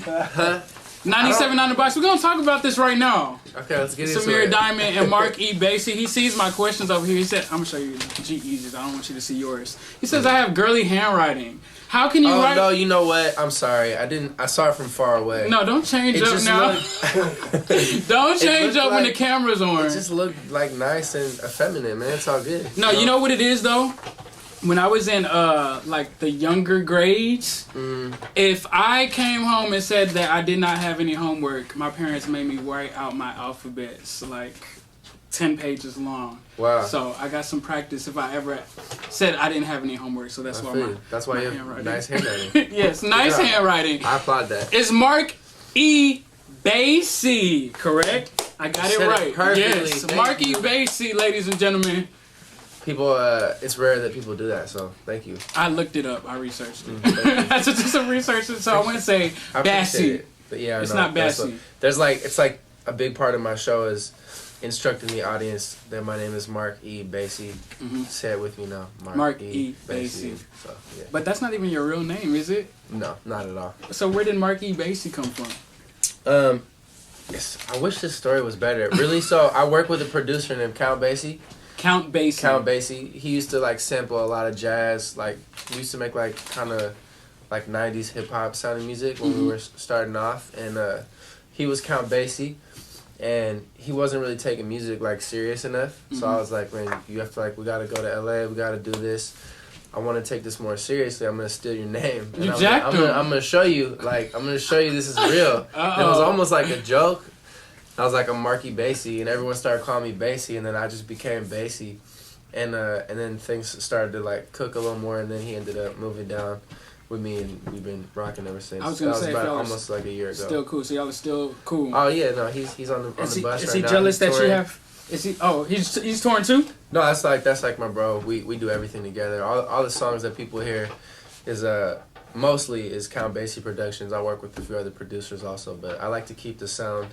Huh? 97 on the box. We're gonna talk about this right now. Okay, let's get into it. Amir Diamond and Marc E. Bassy. He sees my questions over here. He said, "I'm gonna show you G-Eazy's. I don't want you to see yours." He says, "I have girly handwriting. How can you write?" Oh no, you know what? I'm sorry. I saw it from far away. No, don't change up now. Don't change up when the camera's on. It just looked like nice and effeminate, man. It's all good. No, you know what it is though? When I was in like the younger grades, if I came home and said that I did not have any homework, my parents made me write out my alphabets like 10 pages long. Wow. So I got some practice if I ever said I didn't have any homework. So that's why you have nice handwriting. Yes, nice handwriting. I applaud that. It's Marc E. Bassy, correct? I got it right. Perfectly. Yes, Marc E. Bassy, ladies and gentlemen. People, it's rare that people do that, so thank you. I looked it up. I researched it. I just did some research, so I wouldn't say Bassy. But yeah, it's not Bassy. It's like a big part of my show is instructing the audience that my name is Marc E. Bassy. Say it with me now. Marc E. Bassy. So, yeah. But that's not even your real name, is it? No, not at all. So where did Marc E. Bassy come from? Yes, I wish this story was better. Really, so I work with a producer named Count Bassy. Count Bassy. He used to like sample a lot of jazz. Like we used to make like kind of like 90s hip hop sounding music when we were starting off. And he was Count Bassy, and he wasn't really taking music like serious enough. So I was like, man, you have to like, we gotta go to LA. We gotta do this. I want to take this more seriously. I'm gonna steal your name. And I'm gonna show you. Like I'm gonna show you this is real. And it was almost like a joke. I was like, I'm Marc E. Bassy, and everyone started calling me Bassy, and then I just became Bassy, and then things started to like cook a little more, and then he ended up moving down with me, and we've been rocking ever since. I was gonna say, about almost like a year ago. Still cool. So y'all are still cool. Oh yeah, no, he's on the bus right now. Is he jealous that you have? Is he? Oh, he's touring too. No, that's like my bro. We do everything together. All the songs that people hear is mostly is Count Bassy Productions. I work with a few other producers also, but I like to keep the sound,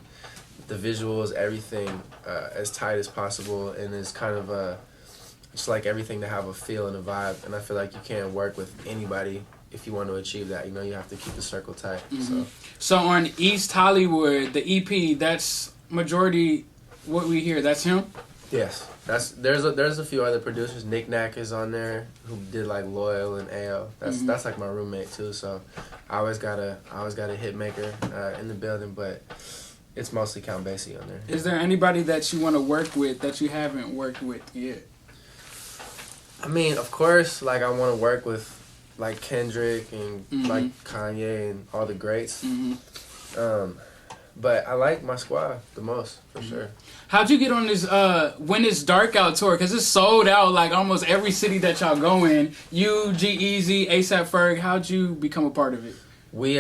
the visuals, everything as tight as possible, and it's kind of just like everything to have a feel and a vibe. And I feel like you can't work with anybody if you want to achieve that. You know, you have to keep the circle tight. So on East Hollywood, the EP, that's majority what we hear. That's him. Yes, there's a few other producers. Nick Nack is on there who did like Loyal and AO. That's like my roommate too. So I always got a hit maker in the building, but it's mostly Count Bassy on there. Is there anybody that you want to work with that you haven't worked with yet? I mean, of course, like I want to work with like Kendrick and like Kanye and all the greats. But I like my squad the most, for sure. How'd you get on this When It's Dark Out tour? Because it's sold out like almost every city that y'all go in. You, G-Eazy, A$AP Ferg, how'd you become a part of it? We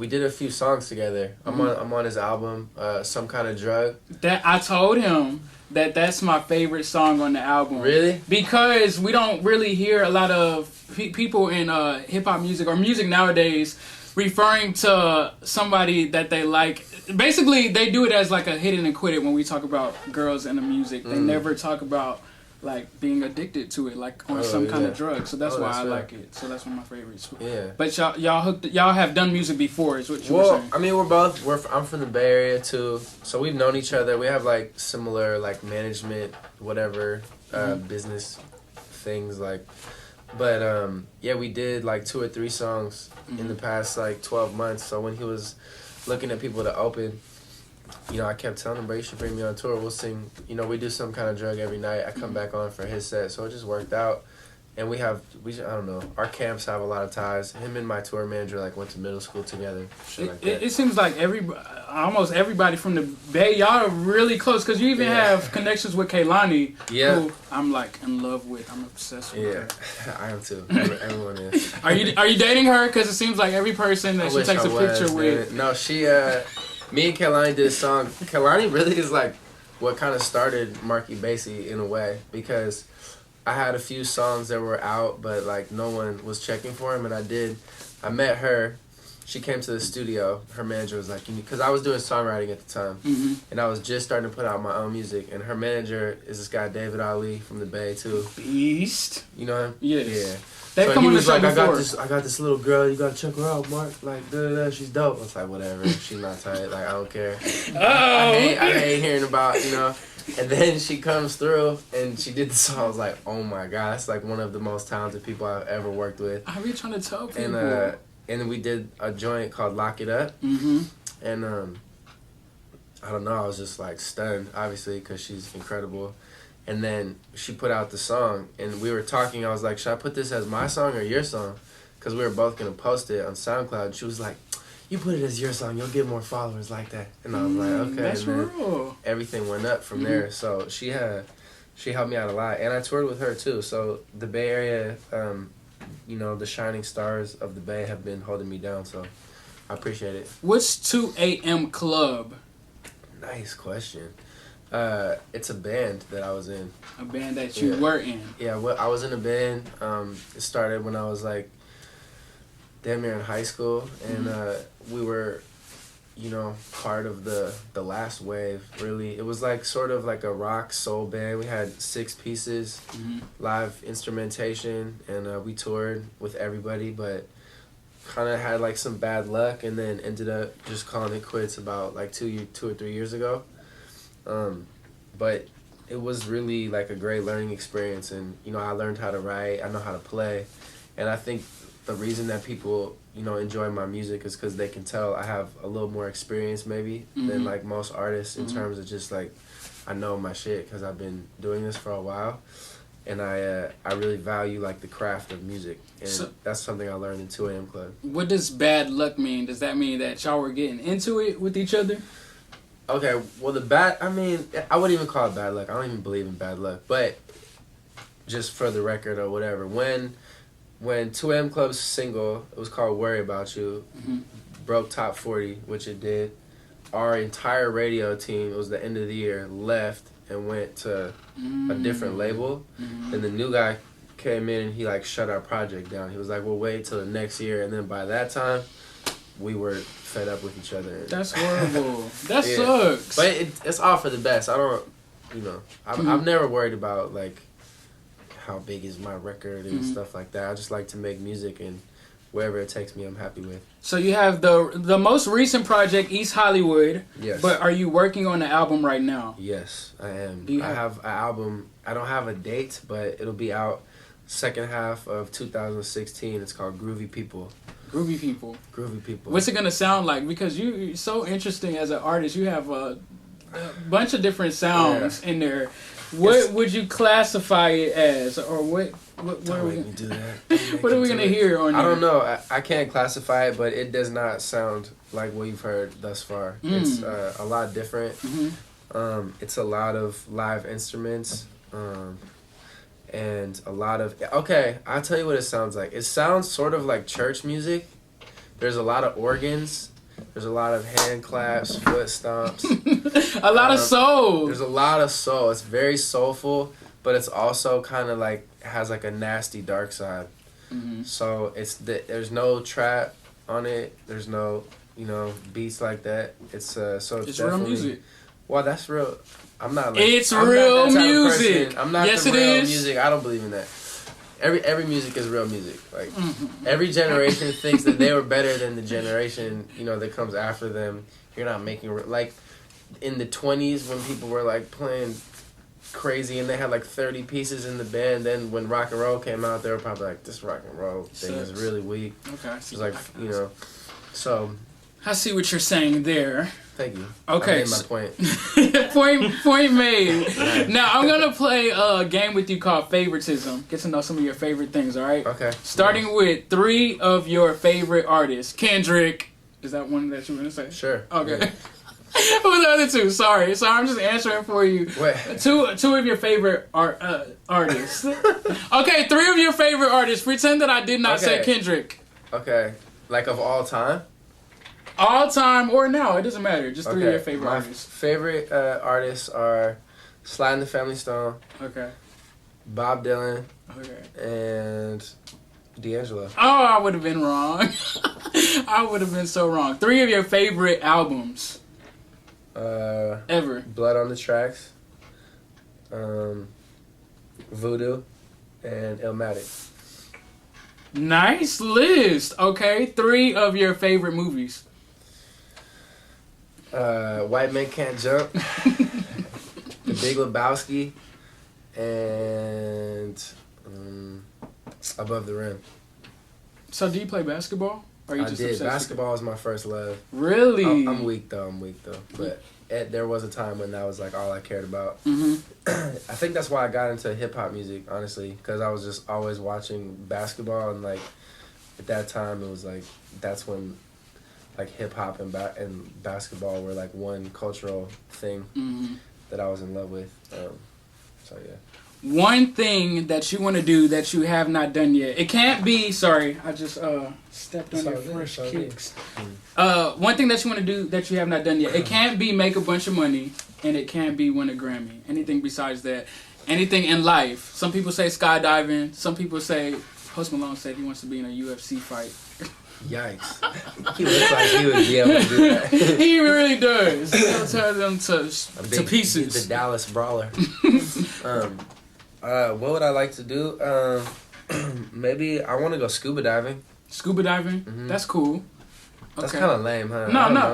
did a few songs together. I'm on his album, Some Kind of Drug. That I told him that's my favorite song on the album. Really? Because we don't really hear a lot of people in hip-hop music or music nowadays referring to somebody that they like. Basically, they do it as like a hit it and quit it when we talk about girls and the music. They never talk about like being addicted to it, like on some kind of drug. So that's why I like it. So that's one of my favorites. Yeah. But y'all have done music before, is what you were saying. I mean, I'm from the Bay Area too, so we've known each other. We have like similar like management, whatever, business things like. But yeah, we did like 2 or 3 songs in the past like 12 months. So when he was looking at people to open, you know, I kept telling him, bro, you should bring me on tour. We'll sing, you know, we do Some Kind of Drug every night. I come back on for his set. So it just worked out. And I don't know, our camps have a lot of ties. Him and my tour manager like went to middle school together. It seems like almost everybody from the Bay, y'all are really close because you even have connections with Kehlani, who I'm like in love with. I'm obsessed with her. Yeah, I am too. Everyone is. Are you dating her? Because it seems like every person that she takes a picture with. No, she, me and Kehlani did a song. Kehlani really is like what kind of started Marc E. Bassy in a way, because I had a few songs that were out, but like no one was checking for him, and I met her, she came to the studio. Her manager was like, because I was doing songwriting at the time, and I was just starting to put out my own music. And her manager is this guy David Ali from the Bay too. Beast. You know him? Yes. Yeah. They've come on the show before. I got this little girl. You gotta check her out, Mark. Like, she's dope. I was like, whatever. She's not tight. Like, I don't care. I hate hearing about, you know. And then she comes through and she did the song. I was like, oh my god, that's like one of the most talented people I've ever worked with. I be trying to tell people. And then we did a joint called Lock It Up. And I don't know. I was just like stunned, obviously, because she's incredible. And then she put out the song, and we were talking. I was like, should I put this as my song or your song? Because we were both going to post it on SoundCloud. She was like, you put it as your song. You'll get more followers like that. And I was like, okay. That's and real. Everything went up from there. So she helped me out a lot. And I toured with her, too. So the Bay Area, you know, the shining stars of the Bay have been holding me down. So I appreciate it. What's 2 a.m. Club? Nice question. It's a band that I was in. A band that you were in. Yeah, well, I was in a band. It started when I was like damn near in high school, and we were, you know, part of the last wave. Really, it was like sort of like a rock soul band. We had 6 pieces, live instrumentation, and we toured with everybody, but kind of had like some bad luck, and then ended up just calling it quits about like 2 or 3 years ago. But it was really like a great learning experience, and you know, I learned how to write, I know how to play, and I think the reason that people, you know, enjoy my music is because they can tell I have a little more experience maybe than like most artists in terms of just like I know my shit because I've been doing this for a while, and I really value like the craft of music, and that's something I learned in 2 a.m. Club. What does bad luck mean? Does that mean that y'all were getting into it with each other? Okay, well, I wouldn't even call it bad luck. I don't even believe in bad luck. But just for the record or whatever, when 2 a.m. Club's single, it was called Worry About You, broke top 40, which it did, our entire radio team, it was the end of the year, left and went to a different label. And the new guy came in and he like shut our project down. He was like, we'll wait till the next year. And then by that time, we were fed up with each other. That's horrible. That sucks. But it's all for the best. I don't, you know, I've never worried about like how big is my record and stuff like that. I just like to make music, and wherever it takes me, I'm happy with. So you have the most recent project, East Hollywood. Yes. But are you working on the album right now? Yes, I am. I have an album. I don't have a date, but it'll be out second half of 2016. It's called Groovy People. Groovy People. Groovy People. What's it gonna sound like? Because you're so interesting as an artist. You have a bunch of different sounds in there. What would you classify it as, or what are we gonna do that? What are we gonna hear on? I don't know. I can't classify it, but it does not sound like what you've heard thus far. It's a lot different. It's a lot of live instruments. And a lot of... Okay, I'll tell you what it sounds like. It sounds sort of like church music. There's a lot of organs. There's a lot of hand claps, foot stomps. A lot of soul. There's a lot of soul. It's very soulful, but it's also kind of like... has like a nasty dark side. So there's no trap on it. There's no, you know, beats like that. It's it's real music. Well, that's real... I'm not. It's real music. I'm not the real music. I don't believe in that. Every music is real music. Like every generation thinks that they were better than the generation, you know, that comes after them. You're not making like in the 20s when people were like playing crazy and they had like 30 pieces in the band. Then when rock and roll came out, they were probably like, this rock and roll thing is really weak. Okay, it's like, you know, so. I see what you're saying there. Thank you. Okay. I made my point. point made. Right. Now, I'm going to play a game with you called Favoritism. Get to know some of your favorite things, all right? Okay. Starting with 3 of your favorite artists. Kendrick. Is that one that you were going to say? Sure. Okay. Yeah. Who are the other 2? Sorry, I'm just answering for you. Wait. Two of your favorite artists. Okay, 3 of your favorite artists. Pretend that I did not say Kendrick. Okay. Like of all time? All time or now, it doesn't matter. Just 3 of your favorite artists. My favorite artists are Sly and the Family Stone. Okay. Bob Dylan. Okay. And D'Angelo. Oh, I would have been wrong. I would have been so wrong. 3 of your favorite albums. Ever. Blood on the Tracks. Voodoo. And Illmatic. Nice list. Okay, 3 of your favorite movies. White Men Can't Jump. The Big Lebowski. And Above the Rim. So do you play basketball? Or are you I just did. Basketball was my first love. Really? I'm weak though. But there was a time when that was like all I cared about. Mm-hmm. I think that's why I got into hip hop music, honestly, because I was just always watching basketball, and like at that time it was like that's when like hip hop and basketball were like one cultural thing that I was in love with. So yeah. One thing that you want to do that you have not done yet. It can't be. Sorry, I just stepped on your fresh kicks. One thing that you want to do that you have not done yet. It can't be make a bunch of money, and it can't be win a Grammy. Anything besides that. Anything in life. Some people say skydiving. Some people say Post Malone said he wants to be in a UFC fight. Yikes. He looks like he would be able to do that. He really does. He'll tear them to pieces. The Dallas Brawler. What would I like to do? Maybe I want to go scuba diving. Scuba diving? Mm-hmm. That's cool. That's kind of lame, huh?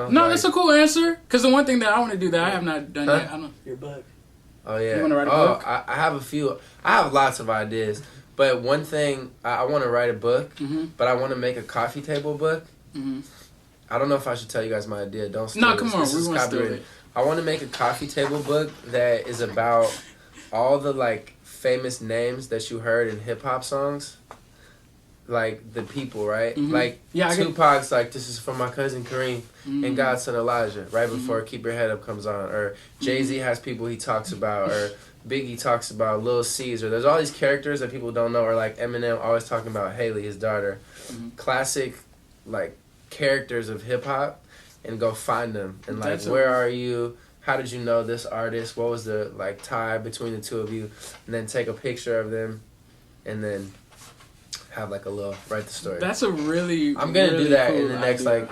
No, that's a cool answer. Because the one thing that I want to do that I have not done yet. Your book. Oh, yeah. You want to write a book? I have a few. I have lots of ideas. But one thing, I want to write a book, but I want to make a coffee table book. Mm-hmm. I don't know if I should tell you guys my idea. Don't steal No, come on. We want to steal it. I want to make a coffee table book that is about all the, like, famous names that you heard in hip-hop songs. Like, the people, right? Mm-hmm. Like, Tupac's like, this is for my cousin Kareem and Godson Elijah, right before Keep Your Head Up comes on. Or Jay-Z has people he talks about, or Biggie talks about Lil Caesar. There's all these characters that people don't know, or like Eminem always talking about Haley, his daughter. Classic, like, characters of hip-hop, and go find them. And, like, where are you? How did you know this artist? What was the, like, tie between the two of you? And then take a picture of them, and then have like a little write the story. That's a really I'm gonna really do that cool in the next idea. like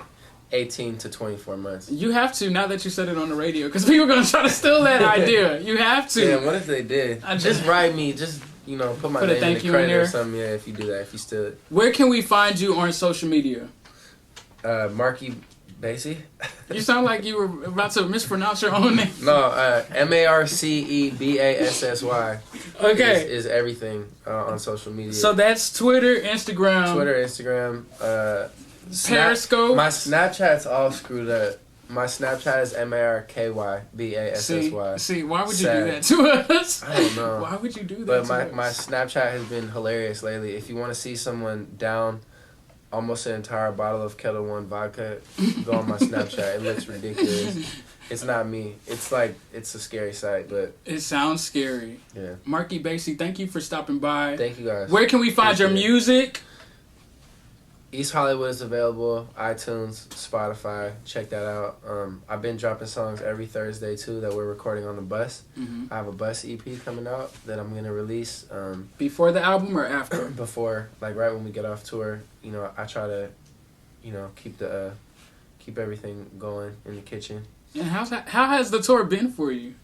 18 to 24 months. You have to, now that you said it on the radio, because people are gonna try to steal that idea. You have to. Yeah, what if they did? Just write me, just put my name in the credit or something. Yeah, if you do that, if you steal it. Where can we find you on social media? Marky Bassy. You sound like you were about to mispronounce your own name. No, MarceBassy. Okay. Is everything on social media. So that's Twitter, Instagram. Periscope. My Snapchat's all screwed up. My Snapchat is MarkyBassy. See, why would you do that to us? I don't know. Why would you do that But my Snapchat has been hilarious lately. If you want to see someone down almost an entire bottle of Kettle One vodka, go on my Snapchat. It looks ridiculous. It's not me. It's like, it's a scary sight, but... It sounds scary. Yeah. Marky Bassy, thank you for stopping by. Thank you, guys. Where can we find your music? East Hollywood is available. iTunes, Spotify. Check that out. I've been dropping songs every Thursday, too, that we're recording on the bus. I have a bus EP coming out that I'm going to release. Before the album or after? Before. Like, right when we get off tour. I try to, keep everything going in the kitchen. And how has the tour been for you?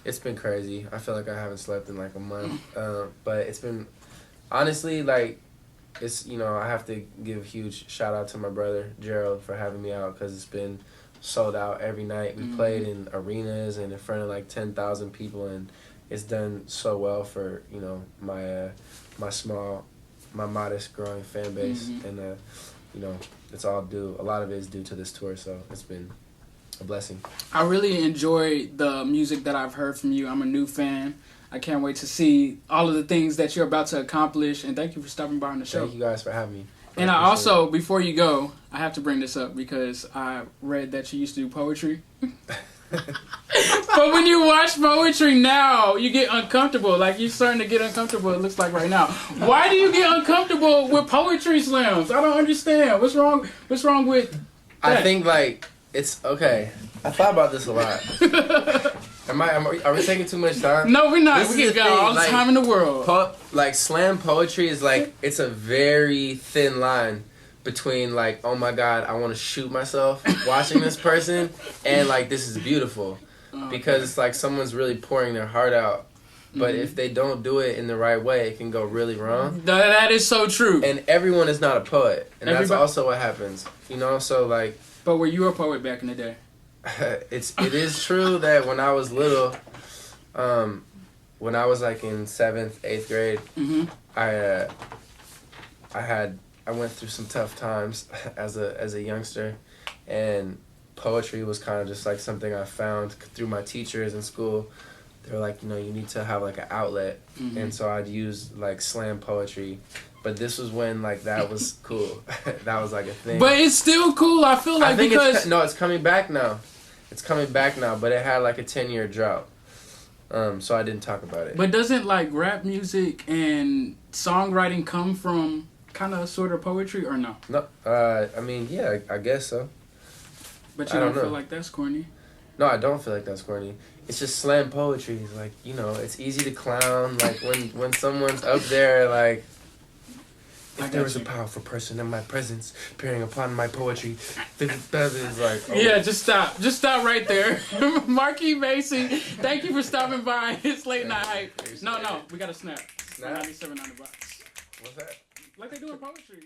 It's been crazy. I feel like I haven't slept in like a month. But it's been, honestly, like, it's, I have to give a huge shout out to my brother, Gerald, for having me out, because it's been sold out every night. We played in arenas and in front of like 10,000 people, and it's done so well for, my modest growing fan base. And, it's all due, a lot of it is due to this tour, so it's been a blessing. I really enjoy the music that I've heard from you. I'm a new fan. I can't wait to see all of the things that you're about to accomplish, and thank you for stopping by on the show. Thank you guys for having me. And I also, before you go, I have to bring this up because I read that you used to do poetry. But when you watch poetry now, you get uncomfortable. Like, you're starting to get uncomfortable, it looks like right now. Why do you get uncomfortable with poetry slams? I don't understand. What's wrong with that? I think, like, it's okay. I thought about this a lot. Are we taking too much time? No, we're not. This We is can the go thing, all the like, time in the world. Like slam poetry is like it's a very thin line between like, oh my god, I want to shoot myself watching this person, and like this is beautiful, because it's like someone's really pouring their heart out. But if they don't do it in the right way, it can go really wrong. That is so true. And everyone is not a poet, and that's also what happens. You know, so like. But were you a poet back in the day? It is true that when I was little, when I was like in 7th, 8th grade, I went through some tough times as a youngster, and poetry was kind of just like something I found through my teachers in school. They were like, you know, you need to have like an outlet, and so I'd use like slam poetry. But this was when like that was cool. That was like a thing. But it's still cool. I feel like because it's coming back now. It's coming back now, but it had like a 10-year drought. So I didn't talk about it. But doesn't like rap music and songwriting come from kind of sort of poetry or no? No, I mean, yeah, I guess so. But you don't feel like that's corny? No, I don't feel like that's corny. It's just slam poetry. It's like, you know, it's easy to clown. Like when someone's up there, like, if there was a powerful person in my presence, peering upon my poetry, it's like, oh. Yeah, just stop right there. Marky Bassy, thank you for stopping by. It's late night hype. No, we got a snap. 97 on the box. What's that? Like they do in poetry.